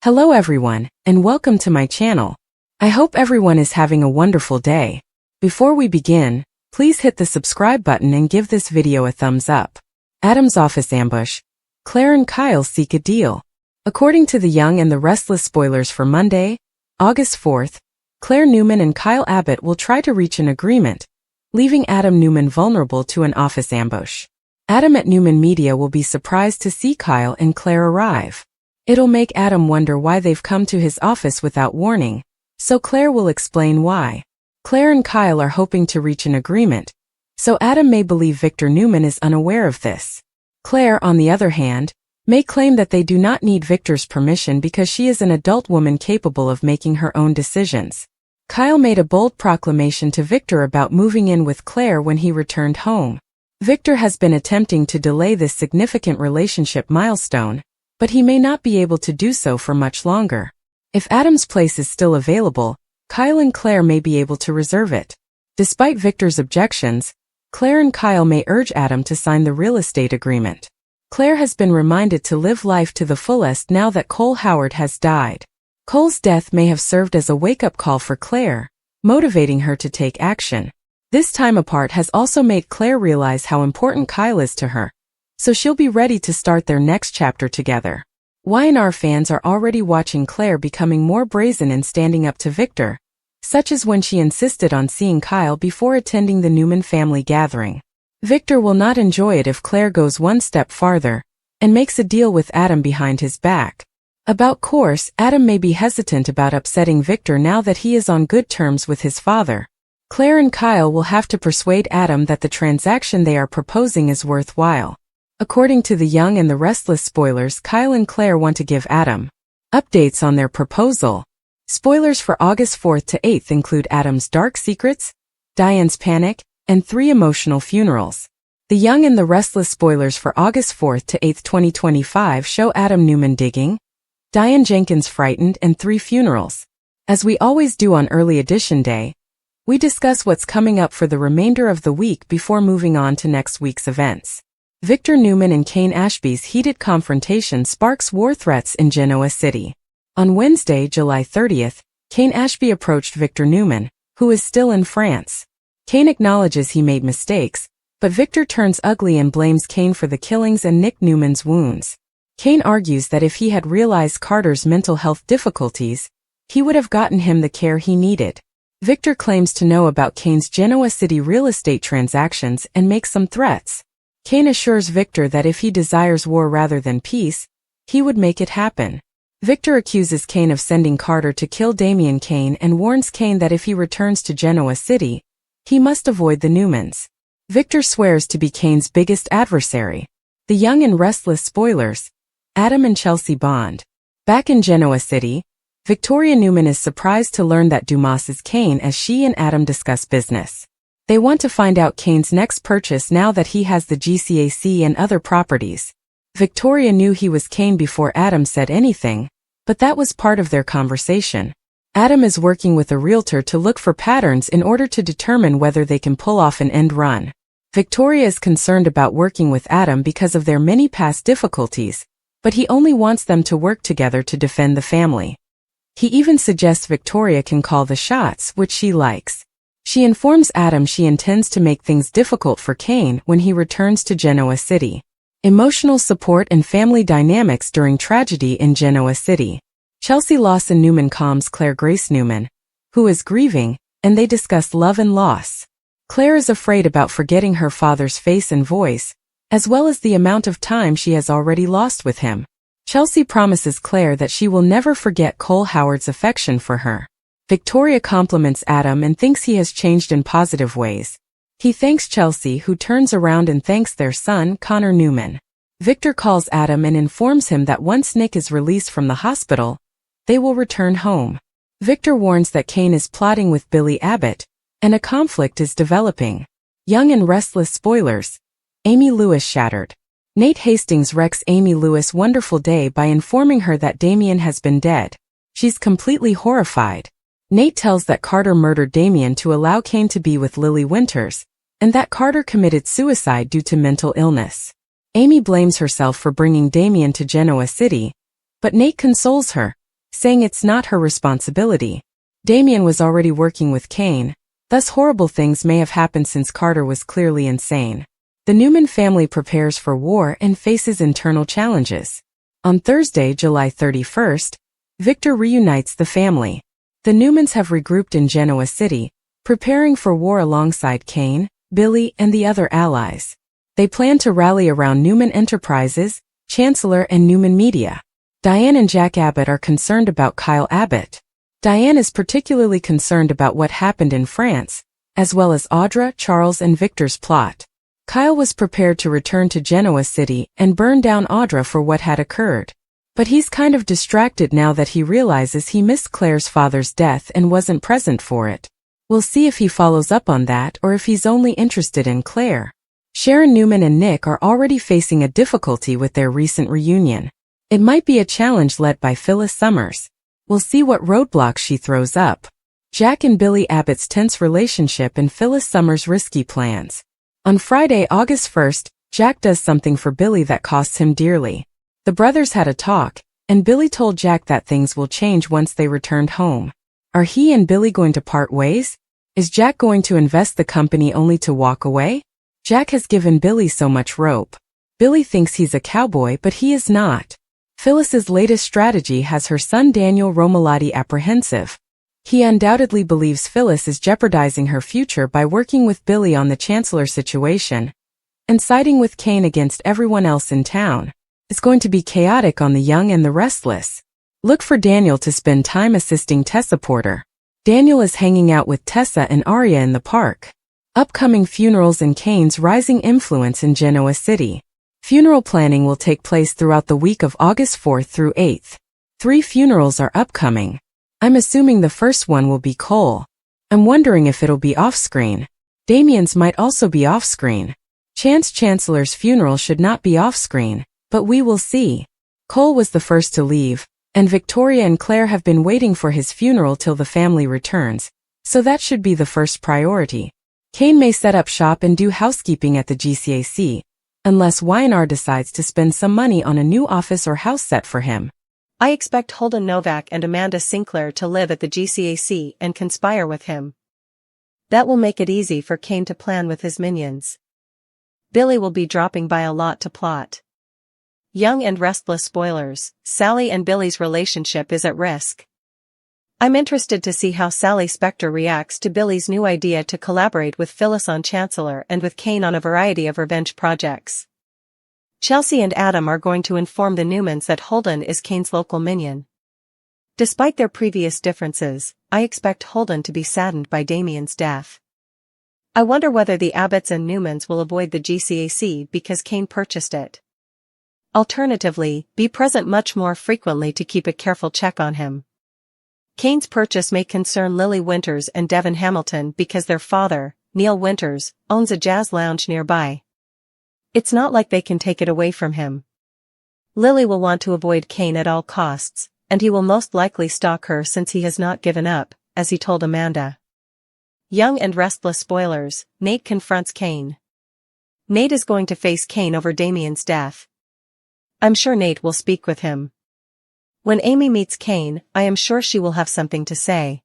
Hello everyone, and welcome to my channel. I hope everyone is having a wonderful day. Before we begin, please hit the subscribe button and give this video a thumbs up. Adam's office ambush. Claire and Kyle seek a deal. According to the Young and the Restless spoilers for Monday, August 4th, Claire Newman and Kyle Abbott will try to reach an agreement, leaving Adam Newman vulnerable to an office ambush. Adam at Newman Media will be surprised to see Kyle and Claire arrive. It'll make Adam wonder why they've come to his office without warning, so Claire will explain why. Claire and Kyle are hoping to reach an agreement, so Adam may believe Victor Newman is unaware of this. Claire, on the other hand, may claim that they do not need Victor's permission because she is an adult woman capable of making her own decisions. Kyle made a bold proclamation to Victor about moving in with Claire when he returned home. Victor has been attempting to delay this significant relationship milestone, but he may not be able to do so for much longer. If Adam's place is still available, Kyle and Claire may be able to reserve it. Despite Victor's objections, Claire and Kyle may urge Adam to sign the real estate agreement. Claire has been reminded to live life to the fullest now that Cole Howard has died. Cole's death may have served as a wake-up call for Claire, motivating her to take action. This time apart has also made Claire realize how important Kyle is to her, so she'll be ready to start their next chapter together. Y&R fans are already watching Claire becoming more brazen and standing up to Victor, such as when she insisted on seeing Kyle before attending the Newman family gathering. Victor will not enjoy it if Claire goes one step farther and makes a deal with Adam behind his back. About course, Adam may be hesitant about upsetting Victor now that he is on good terms with his father. Claire and Kyle will have to persuade Adam that the transaction they are proposing is worthwhile. According to the Young and the Restless spoilers, Kyle and Claire want to give Adam updates on their proposal. Spoilers for August 4th to 8th include Adam's dark secrets, Diane's panic, and 3 emotional funerals. The Young and the Restless spoilers for August 4th to 8th, 2025 show Adam Newman digging, Diane Jenkins frightened, and 3 funerals. As we always do on Early Edition Day, we discuss what's coming up for the remainder of the week before moving on to next week's events. Victor Newman and Kane Ashby's heated confrontation sparks war threats in Genoa City. On Wednesday, July 30th, Kane Ashby approached Victor Newman, who is still in France. Kane acknowledges he made mistakes, but Victor turns ugly and blames Kane for the killings and Nick Newman's wounds. Kane argues that if he had realized Carter's mental health difficulties, he would have gotten him the care he needed. Victor claims to know about Kane's Genoa City real estate transactions and makes some threats. Kane assures Victor that if he desires war rather than peace, he would make it happen. Victor accuses Kane of sending Carter to kill Damian Kane and warns Kane that if he returns to Genoa City, he must avoid the Newmans. Victor swears to be Kane's biggest adversary. The Young and Restless spoilers. Adam and Chelsea bond. Back in Genoa City, Victoria Newman is surprised to learn that Dumas is Kane as she and Adam discuss business. They want to find out Kane's next purchase now that he has the GCAC and other properties. Victoria knew he was Kane before Adam said anything, but that was part of their conversation. Adam is working with a realtor to look for patterns in order to determine whether they can pull off an end run. Victoria is concerned about working with Adam because of their many past difficulties, but he only wants them to work together to defend the family. He even suggests Victoria can call the shots, which she likes. She informs Adam she intends to make things difficult for Kane when he returns to Genoa City. Emotional support and family dynamics during tragedy in Genoa City. Chelsea Lawson Newman calms Claire Grace Newman, who is grieving, and they discuss love and loss. Claire is afraid about forgetting her father's face and voice, as well as the amount of time she has already lost with him. Chelsea promises Claire that she will never forget Cole Howard's affection for her. Victoria compliments Adam and thinks he has changed in positive ways. He thanks Chelsea, who turns around and thanks their son, Connor Newman. Victor calls Adam and informs him that once Nick is released from the hospital, they will return home. Victor warns that Kane is plotting with Billy Abbott, and a conflict is developing. Young and Restless spoilers. Amy Lewis shattered. Nate Hastings wrecks Amy Lewis' wonderful day by informing her that Damian has been dead. She's completely horrified. Nate tells that Carter murdered Damian to allow Kane to be with Lily Winters, and that Carter committed suicide due to mental illness. Amy blames herself for bringing Damian to Genoa City, but Nate consoles her, saying it's not her responsibility. Damien was already working with Kane, thus horrible things may have happened since Carter was clearly insane. The Newman family prepares for war and faces internal challenges. On Thursday, July 31st, Victor reunites the family. The Newmans have regrouped in Genoa City, preparing for war alongside Kane, Billy, and the other allies. They plan to rally around Newman Enterprises, Chancellor, and Newman Media. Diane and Jack Abbott are concerned about Kyle Abbott. Diane is particularly concerned about what happened in France, as well as Audra, Charles, and Victor's plot. Kyle was prepared to return to Genoa City and burn down Audra for what had occurred. But he's kind of distracted now that he realizes he missed Claire's father's death and wasn't present for it. We'll see if he follows up on that or if he's only interested in Claire. Sharon Newman and Nick are already facing a difficulty with their recent reunion. It might be a challenge led by Phyllis Summers. We'll see what roadblocks she throws up. Jack and Billy Abbott's tense relationship and Phyllis Summers' risky plans. On Friday, August 1st, Jack does something for Billy that costs him dearly. The brothers had a talk, and Billy told Jack that things will change once they returned home. Are he and Billy going to part ways? Is Jack going to invest the company only to walk away? Jack has given Billy so much rope. Billy thinks he's a cowboy, but he is not. Phyllis's latest strategy has her son Daniel Romalotti apprehensive. He undoubtedly believes Phyllis is jeopardizing her future by working with Billy on the Chancellor situation and siding with Kane against everyone else in town. It's going to be chaotic on the young and the restless. Look for Daniel to spend time assisting Tessa Porter. Daniel is hanging out with Tessa and Arya in the park. Upcoming funerals and Kane's rising influence in Genoa City. Funeral planning will take place throughout the week of August 4th through 8th. 3 funerals are upcoming. I'm assuming the first one will be Cole. I'm wondering if it'll be off-screen. Damien's might also be off-screen. Chancellor's funeral should not be off-screen, but we will see. Cole was the first to leave, and Victoria and Claire have been waiting for his funeral till the family returns, so that should be the first priority. Kane may set up shop and do housekeeping at the GCAC, unless Y&R decides to spend some money on a new office or house set for him. I expect Holden Novak and Amanda Sinclair to live at the GCAC and conspire with him. That will make it easy for Kane to plan with his minions. Billy will be dropping by a lot to plot. Young and restless spoilers, Sally and Billy's relationship is at risk. I'm interested to see how Sally Spector reacts to Billy's new idea to collaborate with Phyllis on Chancellor and with Kane on a variety of revenge projects. Chelsea and Adam are going to inform the Newmans that Holden is Kane's local minion. Despite their previous differences, I expect Holden to be saddened by Damien's death. I wonder whether the Abbotts and Newmans will avoid the GCAC because Kane purchased it. Alternatively, be present much more frequently to keep a careful check on him. Kane's purchase may concern Lily Winters and Devin Hamilton because their father, Neil Winters, owns a jazz lounge nearby. It's not like they can take it away from him. Lily will want to avoid Kane at all costs, and he will most likely stalk her since he has not given up, as he told Amanda. Young and restless spoilers, Nate confronts Kane. Nate is going to face Kane over Damien's death. I'm sure Nate will speak with him. When Amy meets Kane, I am sure she will have something to say.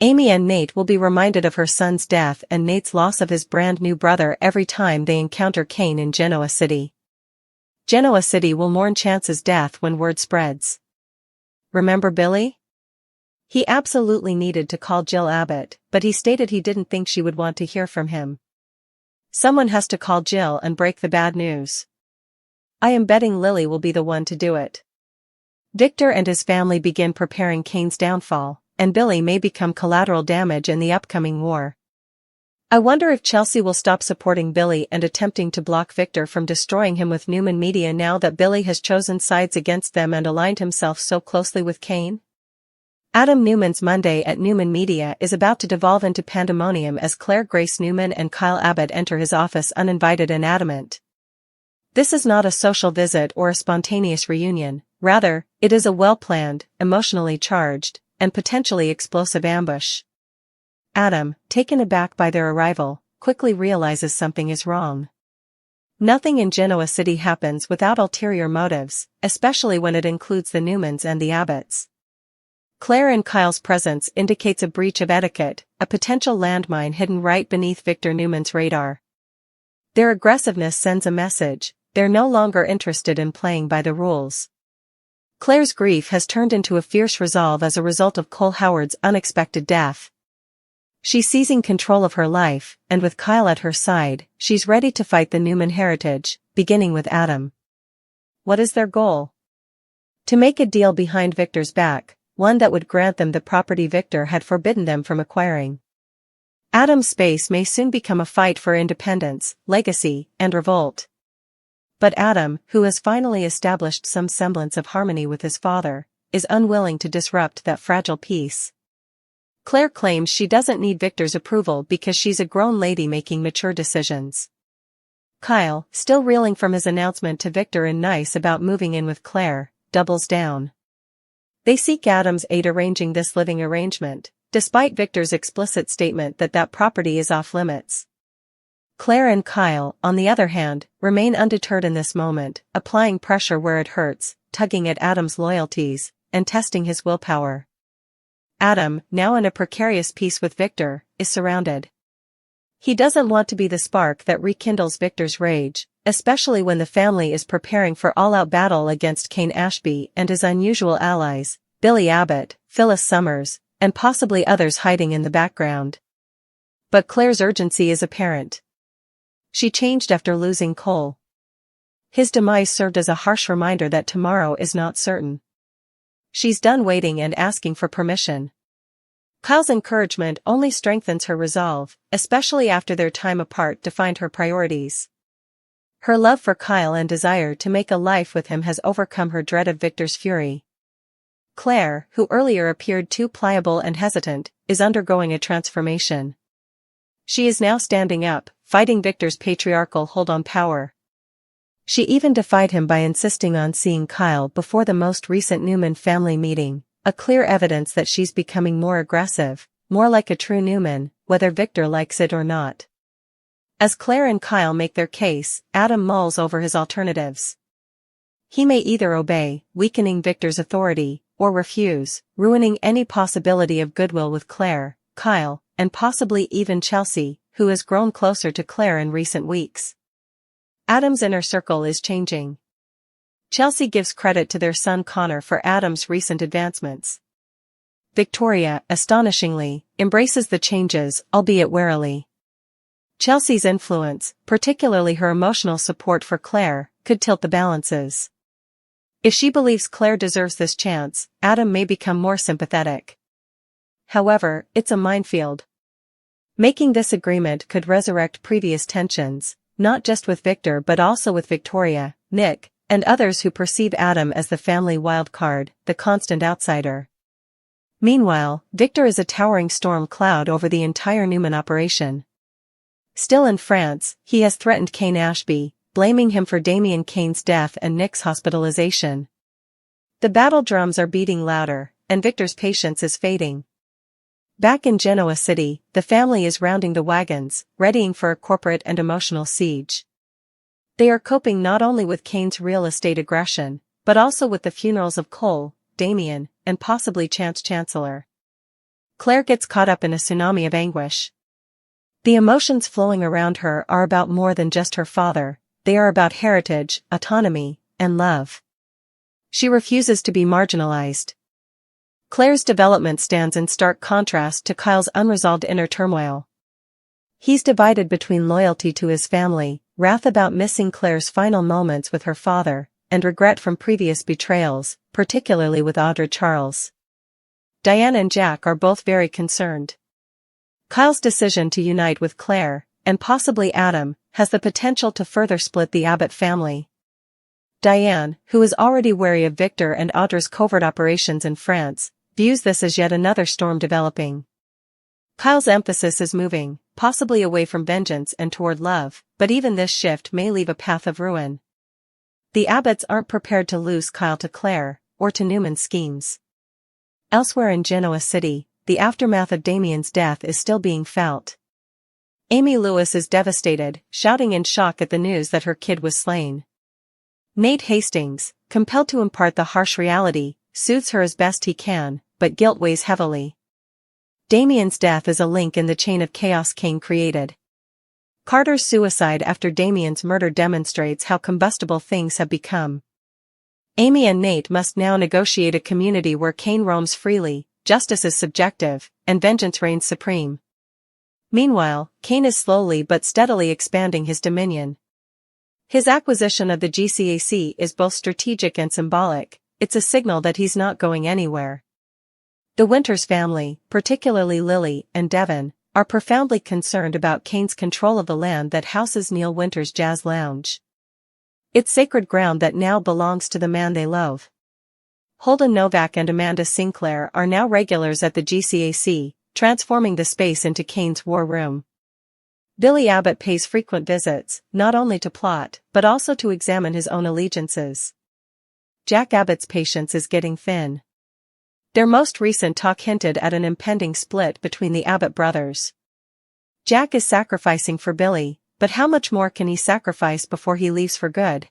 Amy and Nate will be reminded of her son's death and Nate's loss of his brand new brother every time they encounter Kane in Genoa City. Genoa City will mourn Chance's death when word spreads. Remember Billy? He absolutely needed to call Jill Abbott, but he stated he didn't think she would want to hear from him. Someone has to call Jill and break the bad news. I am betting Lily will be the one to do it. Victor and his family begin preparing Kane's downfall, and Billy may become collateral damage in the upcoming war. I wonder if Chelsea will stop supporting Billy and attempting to block Victor from destroying him with Newman Media now that Billy has chosen sides against them and aligned himself so closely with Kane. Adam Newman's Monday at Newman Media is about to devolve into pandemonium as Claire Grace Newman and Kyle Abbott enter his office uninvited and adamant. This is not a social visit or a spontaneous reunion, rather, it is a well-planned, emotionally charged, and potentially explosive ambush. Adam, taken aback by their arrival, quickly realizes something is wrong. Nothing in Genoa City happens without ulterior motives, especially when it includes the Newmans and the Abbotts. Claire and Kyle's presence indicates a breach of etiquette, a potential landmine hidden right beneath Victor Newman's radar. Their aggressiveness sends a message: they're no longer interested in playing by the rules. Claire's grief has turned into a fierce resolve as a result of Cole Howard's unexpected death. She's seizing control of her life, and with Kyle at her side, she's ready to fight the Newman heritage, beginning with Adam. What is their goal? To make a deal behind Victor's back, one that would grant them the property Victor had forbidden them from acquiring. Adam's space may soon become a fight for independence, legacy, and revolt. But Adam, who has finally established some semblance of harmony with his father, is unwilling to disrupt that fragile peace. Claire claims she doesn't need Victor's approval because she's a grown lady making mature decisions. Kyle, still reeling from his announcement to Victor in Nice about moving in with Claire, doubles down. They seek Adam's aid arranging this living arrangement, despite Victor's explicit statement that that property is off limits. Claire and Kyle, on the other hand, remain undeterred in this moment, applying pressure where it hurts, tugging at Adam's loyalties, and testing his willpower. Adam, now in a precarious peace with Victor, is surrounded. He doesn't want to be the spark that rekindles Victor's rage, especially when the family is preparing for all-out battle against Kane Ashby and his unusual allies, Billy Abbott, Phyllis Summers, and possibly others hiding in the background. But Claire's urgency is apparent. She changed after losing Cole. His demise served as a harsh reminder that tomorrow is not certain. She's done waiting and asking for permission. Kyle's encouragement only strengthens her resolve, especially after their time apart defined her priorities. Her love for Kyle and desire to make a life with him has overcome her dread of Victor's fury. Claire, who earlier appeared too pliable and hesitant, is undergoing a transformation. She is now standing up, fighting Victor's patriarchal hold on power. She even defied him by insisting on seeing Kyle before the most recent Newman family meeting, a clear evidence that she's becoming more aggressive, more like a true Newman, whether Victor likes it or not. As Claire and Kyle make their case, Adam mulls over his alternatives. He may either obey, weakening Victor's authority, or refuse, ruining any possibility of goodwill with Claire, Kyle, and possibly even Chelsea, who has grown closer to Claire in recent weeks. Adam's inner circle is changing. Chelsea gives credit to their son Connor for Adam's recent advancements. Victoria, astonishingly, embraces the changes, albeit warily. Chelsea's influence, particularly her emotional support for Claire, could tilt the balances. If she believes Claire deserves this chance, Adam may become more sympathetic. However, it's a minefield. Making this agreement could resurrect previous tensions, not just with Victor but also with Victoria, Nick, and others who perceive Adam as the family wildcard, the constant outsider. Meanwhile, Victor is a towering storm cloud over the entire Newman operation. Still in France, he has threatened Kane Ashby, blaming him for Damien Kane's death and Nick's hospitalization. The battle drums are beating louder, and Victor's patience is fading. Back in Genoa City, the family is rounding the wagons, readying for a corporate and emotional siege. They are coping not only with Kane's real estate aggression, but also with the funerals of Cole, Damien, and possibly Chance Chancellor. Claire gets caught up in a tsunami of anguish. The emotions flowing around her are about more than just her father, they are about heritage, autonomy, and love. She refuses to be marginalized. Claire's development stands in stark contrast to Kyle's unresolved inner turmoil. He's divided between loyalty to his family, wrath about missing Claire's final moments with her father, and regret from previous betrayals, particularly with Audra Charles. Diane and Jack are both very concerned. Kyle's decision to unite with Claire, and possibly Adam, has the potential to further split the Abbott family. Diane, who is already wary of Victor and Audra's covert operations in France, views this as yet another storm developing. Kyle's emphasis is moving, possibly away from vengeance and toward love, but even this shift may leave a path of ruin. The Abbotts aren't prepared to lose Kyle to Claire, or to Newman's schemes. Elsewhere in Genoa City, the aftermath of Damien's death is still being felt. Amy Lewis is devastated, shouting in shock at the news that her kid was slain. Nate Hastings, compelled to impart the harsh reality, soothes her as best he can, but guilt weighs heavily. Damien's death is a link in the chain of chaos Kane created. Carter's suicide after Damien's murder demonstrates how combustible things have become. Amy and Nate must now negotiate a community where Kane roams freely, justice is subjective, and vengeance reigns supreme. Meanwhile, Kane is slowly but steadily expanding his dominion. His acquisition of the GCAC is both strategic and symbolic. It's a signal that he's not going anywhere. The Winters family, particularly Lily and Devon, are profoundly concerned about Kane's control of the land that houses Neil Winter's jazz lounge. It's sacred ground that now belongs to the man they love. Holden Novak and Amanda Sinclair are now regulars at the GCAC, transforming the space into Kane's war room. Billy Abbott pays frequent visits, not only to plot, but also to examine his own allegiances. Jack Abbott's patience is getting thin. Their most recent talk hinted at an impending split between the Abbott brothers. Jack is sacrificing for Billy, but how much more can he sacrifice before he leaves for good?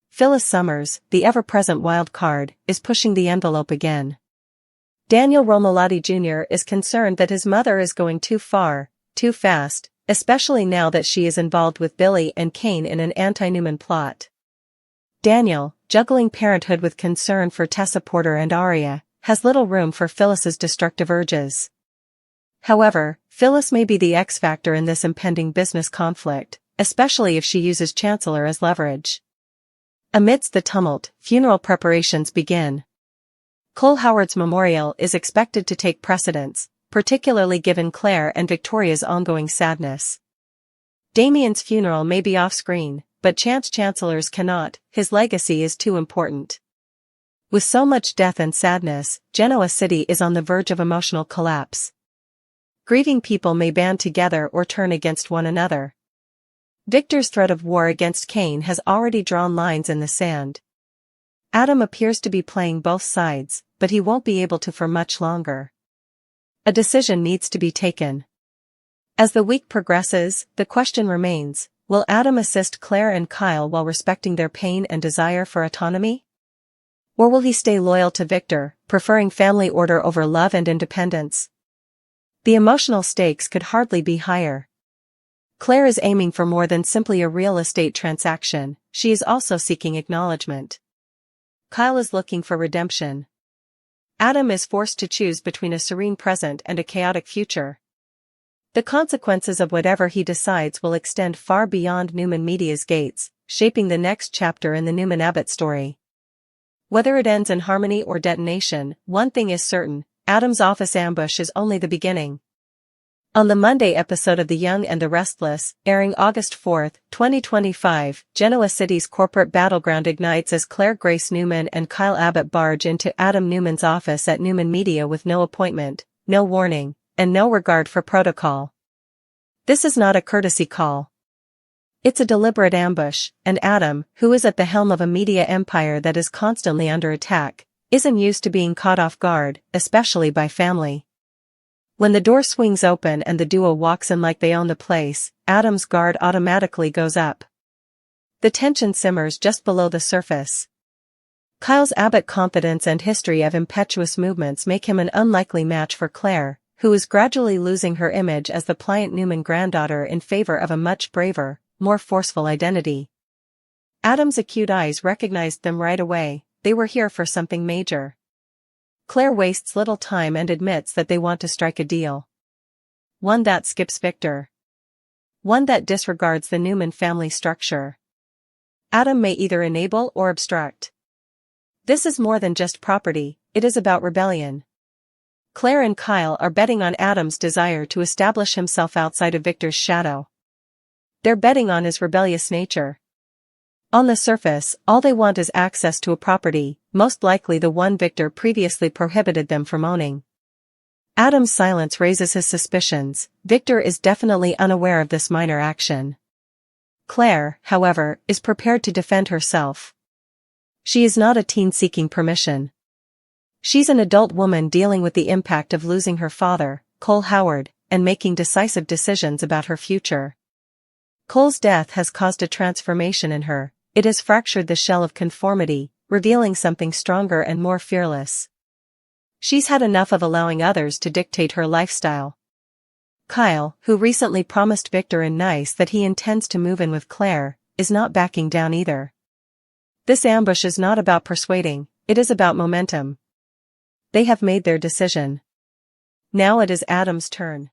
Phyllis Summers, the ever-present wild card, is pushing the envelope again. Daniel Romalotti Jr. is concerned that his mother is going too far, too fast, especially now that she is involved with Billy and Kane in an anti-Newman plot. Daniel, juggling parenthood with concern for Tessa Porter and Aria, has little room for Phyllis's destructive urges. However, Phyllis may be the X-factor in this impending business conflict, especially if she uses Chancellor as leverage. Amidst the tumult, funeral preparations begin. Cole Howard's memorial is expected to take precedence, particularly given Claire and Victoria's ongoing sadness. Damien's funeral may be off-screen, but Chancellor's cannot, his legacy is too important. With so much death and sadness, Genoa City is on the verge of emotional collapse. Grieving people may band together or turn against one another. Victor's threat of war against Kane has already drawn lines in the sand. Adam appears to be playing both sides, but he won't be able to for much longer. A decision needs to be taken. As the week progresses, the question remains, will Adam assist Claire and Kyle while respecting their pain and desire for autonomy? Or will he stay loyal to Victor, preferring family order over love and independence? The emotional stakes could hardly be higher. Claire is aiming for more than simply a real estate transaction, she is also seeking acknowledgement. Kyle is looking for redemption. Adam is forced to choose between a serene present and a chaotic future. The consequences of whatever he decides will extend far beyond Newman Media's gates, shaping the next chapter in the Newman Abbott story. Whether it ends in harmony or detonation, one thing is certain, Adam's office ambush is only the beginning. On the Monday episode of The Young and the Restless, airing August 4, 2025, Genoa City's corporate battleground ignites as Claire Grace Newman and Kyle Abbott barge into Adam Newman's office at Newman Media with no appointment, no warning, and no regard for protocol. This is not a courtesy call. It's a deliberate ambush, and Adam, who is at the helm of a media empire that is constantly under attack, isn't used to being caught off guard, especially by family. When the door swings open and the duo walks in like they own the place, Adam's guard automatically goes up. The tension simmers just below the surface. Kyle's Abbott confidence and history of impetuous movements make him an unlikely match for Claire, who is gradually losing her image as the pliant Newman granddaughter in favor of a much braver, more forceful identity. Adam's acute eyes recognized them right away, they were here for something major. Claire wastes little time and admits that they want to strike a deal. One that skips Victor. One that disregards the Newman family structure. Adam may either enable or obstruct. This is more than just property, it is about rebellion. Claire and Kyle are betting on Adam's desire to establish himself outside of Victor's shadow. They're betting on his rebellious nature. On the surface, all they want is access to a property, most likely the one Victor previously prohibited them from owning. Adam's silence raises his suspicions. Victor is definitely unaware of this minor action. Claire, however, is prepared to defend herself. She is not a teen seeking permission. She's an adult woman dealing with the impact of losing her father, Cole Howard, and making decisive decisions about her future. Cole's death has caused a transformation in her. It has fractured the shell of conformity, revealing something stronger and more fearless. She's had enough of allowing others to dictate her lifestyle. Kyle, who recently promised Victor and Nice that he intends to move in with Claire, is not backing down either. This ambush is not about persuading, it is about momentum. They have made their decision. Now it is Adam's turn.